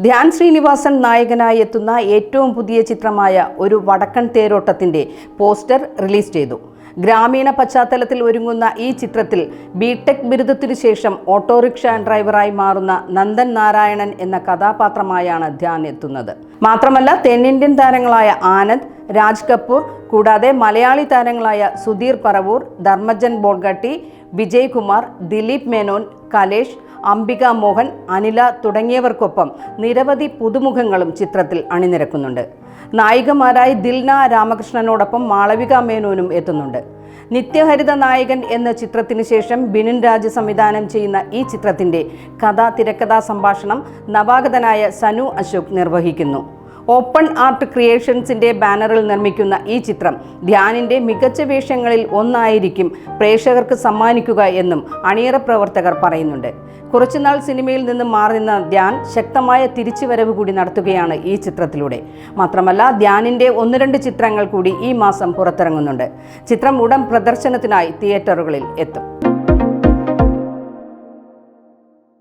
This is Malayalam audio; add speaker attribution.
Speaker 1: ധ്യാൻ ശ്രീനിവാസൻ നായകനായി എത്തുന്ന ഏറ്റവും പുതിയ ചിത്രമായ ഒരു വടക്കൻ തേരോട്ടത്തിന്റെ പോസ്റ്റർ റിലീസ് ചെയ്തു. ഗ്രാമീണ പശ്ചാത്തലത്തിൽ ഒരുങ്ങുന്ന ഈ ചിത്രത്തിൽ ബിടെക് ബിരുദത്തിനു ശേഷം ഓട്ടോറിക്ഷ ഡ്രൈവറായി മാറുന്ന നന്ദൻ നാരായണൻ എന്ന കഥാപാത്രമായാണ് ധ്യാൻ എത്തുന്നത്. മാത്രമല്ല തെന്നിന്ത്യൻ താരങ്ങളായ ആനന്ദ്, രാജ് കപൂർ കൂടാതെ മലയാളി താരങ്ങളായ സുധീർ പറവൂർ, ധർമ്മജൻ ബോൾഗാട്ടി, വിജയ് കുമാർ, ദിലീപ് മേനോൻ, കലേഷ്, അംബിക മോഹൻ, അനില തുടങ്ങിയവർക്കൊപ്പം നിരവധി പുതുമുഖങ്ങളും ചിത്രത്തിൽ അണിനിരക്കുന്നുണ്ട്. നായികമാരായി ദിൽന രാമകൃഷ്ണനോടൊപ്പം മാളവിക മേനോനും എത്തുന്നുണ്ട്. നിത്യഹരിത നായകൻ എന്ന ചിത്രത്തിന് ശേഷം ബിനിൻ രാജ് സംവിധാനം ചെയ്യുന്ന ഈ ചിത്രത്തിന്റെ തിരക്കഥാ സംഭാഷണം നവാഗതനായ സനു അശോക് നിർവഹിക്കുന്നു. ഓപ്പൺ ആർട്ട് ക്രിയേഷൻസിന്റെ ബാനറിൽ നിർമ്മിക്കുന്ന ഈ ചിത്രം ധ്യാനിന്റെ മികച്ച വേഷങ്ങളിൽ ഒന്നായിരിക്കും പ്രേക്ഷകർക്ക് സമ്മാനിക്കുക എന്നും അണിയറ പ്രവർത്തകർ പറയുന്നുണ്ട്. കുറച്ചുനാൾ സിനിമയിൽ നിന്ന് മാറി നിന്ന ധ്യാൻ ശക്തമായ തിരിച്ചുവരവ് കൂടി നടത്തുകയാണ് ഈ ചിത്രത്തിലൂടെ. മാത്രമല്ല ധ്യാനിന്റെ 1-2 ചിത്രങ്ങൾ കൂടി ഈ മാസം പുറത്തിറങ്ങുന്നുണ്ട്. ചിത്രം ഉടൻ പ്രദർശനത്തിനായി തിയേറ്ററുകളിൽ എത്തും.